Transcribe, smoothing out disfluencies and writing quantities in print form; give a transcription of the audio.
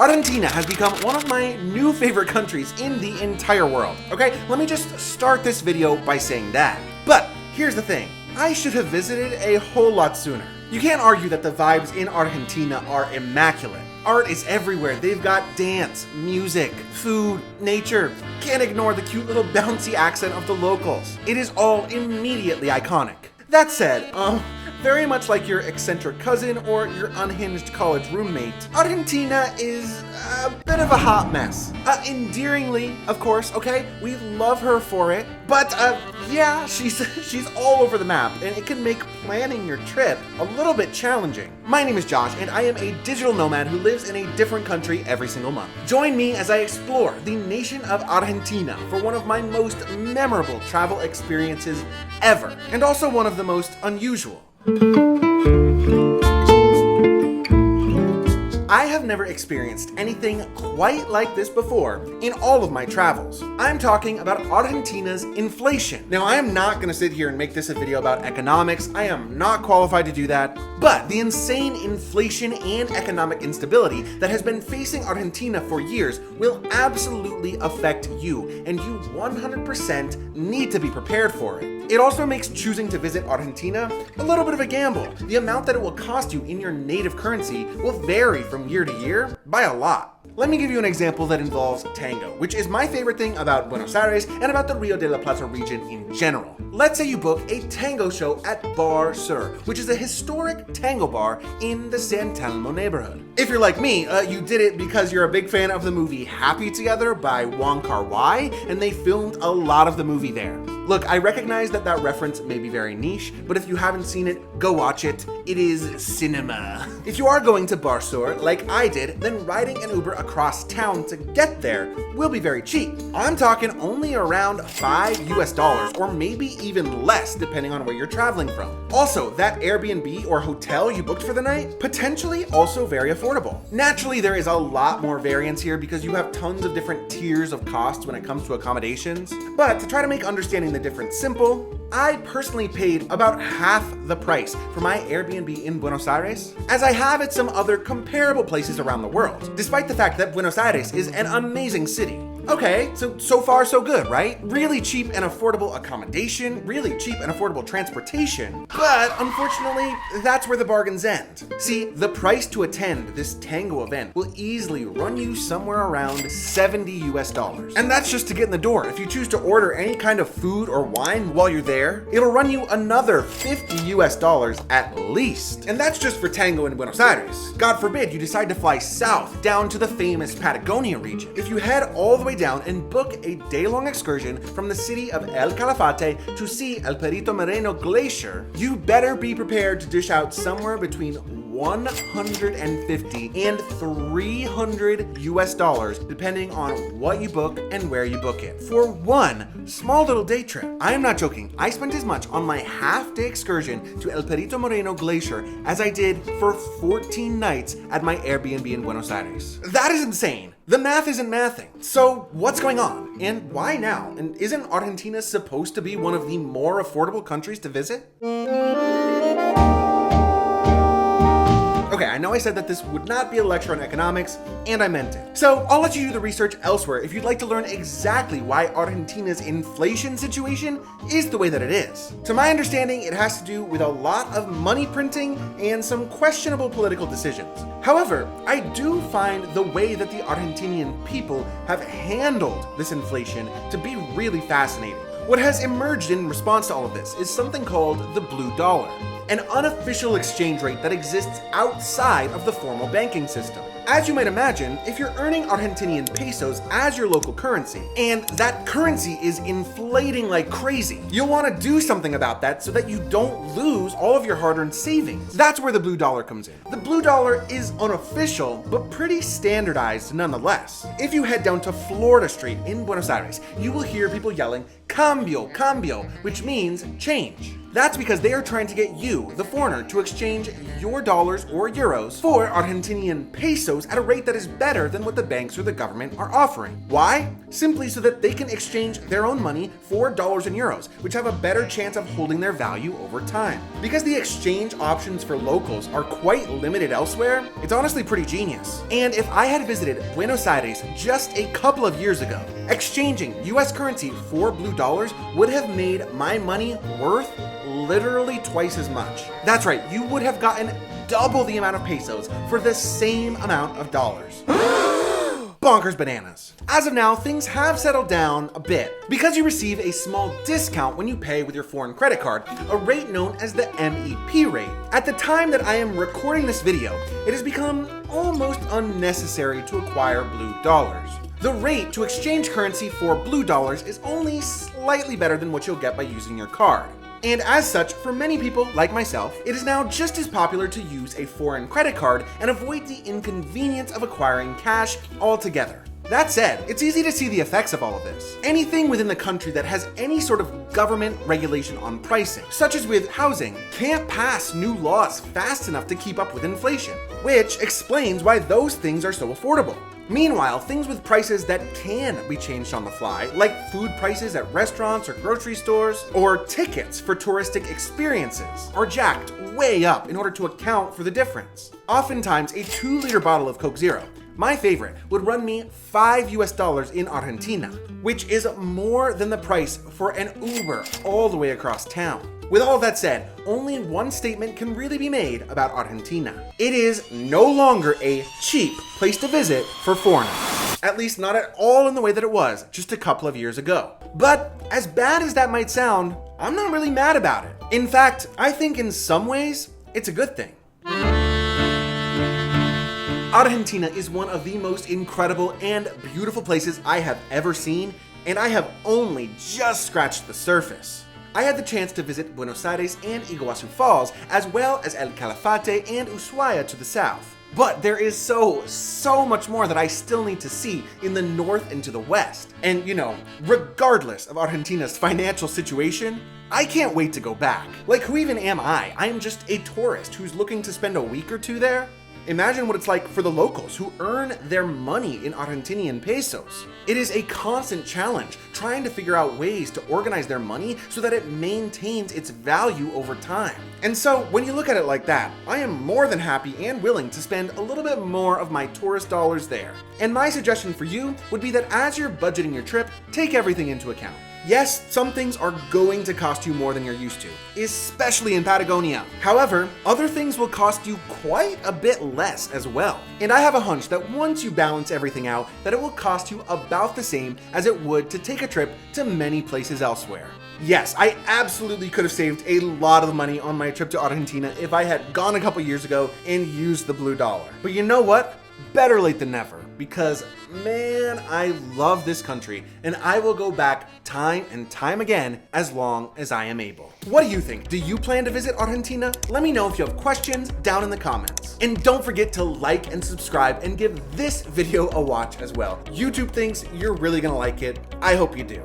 Argentina has become one of my new favorite countries in the entire world. Okay, let me just start this video by saying that. But here's the thing, I should have visited a whole lot sooner. You can't argue that the vibes in Argentina are immaculate. Art is everywhere. They've got dance, music, food, nature. Can't ignore the cute little bouncy accent of the locals. It is all immediately iconic. That said, very much like your eccentric cousin or your unhinged college roommate, Argentina is a bit of a hot mess. Endearingly, of course, okay? We love her for it. But, yeah, she's all over the map, and it can make planning your trip a little bit challenging. My name is Josh, and I am a digital nomad who lives in a different country every single month. Join me as I explore the nation of Argentina for one of my most memorable travel experiences ever, and also one of the most unusual. I have never experienced anything quite like this before in all of my travels. I'm talking about Argentina's inflation. Now, I am not gonna sit here and make this a video about economics. I am not qualified to do that. But the insane inflation and economic instability that has been facing Argentina for years will absolutely affect you, and you 100% need to be prepared for it. It also makes choosing to visit Argentina a little bit of a gamble. The amount that it will cost you in your native currency will vary from year to year by a lot. Let me give you an example that involves tango, which is my favorite thing about Buenos Aires and about the Rio de la Plata region in general. Let's say you book a tango show at Bar Sur, which is a historic tango bar in the San Telmo neighborhood. If you're like me, you did it because you're a big fan of the movie Happy Together by Wong Kar-wai, and they filmed a lot of the movie there. Look, I recognize that reference may be very niche, but if you haven't seen it, go watch it. It is cinema. If you are going to Bar Sur, like I did, then riding an Uber across town to get there will be very cheap. I'm talking only around $5 or maybe even less depending on where you're traveling from. Also, that Airbnb or hotel you booked for the night, potentially also very affordable. Naturally, there is a lot more variance here because you have tons of different tiers of costs when it comes to accommodations, but to try to make understanding the difference simple, I personally paid about half the price for my Airbnb in Buenos Aires as I have at some other comparable places around the world, despite the fact that Buenos Aires is an amazing city. Okay, so far so good, right? Really cheap and affordable accommodation, really cheap and affordable transportation, but unfortunately, that's where the bargains end. See, the price to attend this tango event will easily run you somewhere around $70. And that's just to get in the door. If you choose to order any kind of food or wine while you're there, it'll run you another $50 at least. And that's just for tango in Buenos Aires. God forbid you decide to fly south down to the famous Patagonia region. If you head all the way down and book a day-long excursion from the city of El Calafate to see El Perito Moreno Glacier, you better be prepared to dish out somewhere between $150 and $300 depending on what you book and where you book it for one small little day trip. I am not joking. I spent as much on my half-day excursion to El Perito Moreno Glacier as I did for 14 nights at my Airbnb in Buenos Aires. That is insane. The math isn't mathing. So what's going on? And why now? And isn't Argentina supposed to be one of the more affordable countries to visit? Okay, I know I said that this would not be a lecture on economics, and I meant it. So I'll let you do the research elsewhere if you'd like to learn exactly why Argentina's inflation situation is the way that it is. To my understanding, it has to do with a lot of money printing and some questionable political decisions. However, I do find the way that the Argentinian people have handled this inflation to be really fascinating. What has emerged in response to all of this is something called the blue dollar, an unofficial exchange rate that exists outside of the formal banking system. As you might imagine, if you're earning Argentinian pesos as your local currency, and that currency is inflating like crazy, you'll want to do something about that so that you don't lose all of your hard-earned savings. That's where the blue dollar comes in. The blue dollar is unofficial, but pretty standardized nonetheless. If you head down to Florida Street in Buenos Aires, you will hear people yelling, "Cambio, cambio," which means change. That's because they are trying to get you, the foreigner, to exchange your dollars or euros for Argentinian pesos at a rate that is better than what the banks or the government are offering. Why? Simply so that they can exchange their own money for dollars and euros, which have a better chance of holding their value over time. Because the exchange options for locals are quite limited elsewhere, it's honestly pretty genius. And if I had visited Buenos Aires just a couple of years ago, exchanging US currency for blue dollars would have made my money worth literally twice as much. That's right, you would have gotten double the amount of pesos for the same amount of dollars. Bonkers bananas. As of now, things have settled down a bit because you receive a small discount when you pay with your foreign credit card, a rate known as the MEP rate. At the time that I am recording this video, it has become almost unnecessary to acquire blue dollars. The rate to exchange currency for blue dollars is only slightly better than what you'll get by using your card. And as such, for many people like myself, it is now just as popular to use a foreign credit card and avoid the inconvenience of acquiring cash altogether. That said, it's easy to see the effects of all of this. Anything within the country that has any sort of government regulation on pricing, such as with housing, can't pass new laws fast enough to keep up with inflation, which explains why those things are so affordable. Meanwhile, things with prices that can be changed on the fly, like food prices at restaurants or grocery stores, or tickets for touristic experiences, are jacked way up in order to account for the difference. Oftentimes, a 2-liter bottle of Coke Zero, my favorite, would run me $5 in Argentina, which is more than the price for an Uber all the way across town. With all that said, only one statement can really be made about Argentina. It is no longer a cheap place to visit for foreigners. At least not at all in the way that it was just a couple of years ago. But as bad as that might sound, I'm not really mad about it. In fact, I think in some ways, it's a good thing. Argentina is one of the most incredible and beautiful places I have ever seen, and I have only just scratched the surface. I had the chance to visit Buenos Aires and Iguazu Falls, as well as El Calafate and Ushuaia to the south. But there is so much more that I still need to see in the north and to the west. And regardless of Argentina's financial situation, I can't wait to go back. Like, who even am I? I am just a tourist who's looking to spend a week or two there. Imagine what it's like for the locals who earn their money in Argentinian pesos. It is a constant challenge trying to figure out ways to organize their money so that it maintains its value over time. And so when you look at it like that, I am more than happy and willing to spend a little bit more of my tourist dollars there. And my suggestion for you would be that as you're budgeting your trip, take everything into account. Yes, some things are going to cost you more than you're used to, especially in Patagonia. However, other things will cost you quite a bit less as well. And I have a hunch that once you balance everything out, that it will cost you about the same as it would to take a trip to many places elsewhere. Yes, I absolutely could have saved a lot of money on my trip to Argentina if I had gone a couple years ago and used the blue dollar. But you know what? Better late than never, because man, I love this country and I will go back time and time again as long as I am able. What do you think? Do you plan to visit Argentina? Let me know if you have questions down in the comments. And don't forget to like and subscribe and give this video a watch as well. YouTube thinks you're really gonna like it. I hope you do.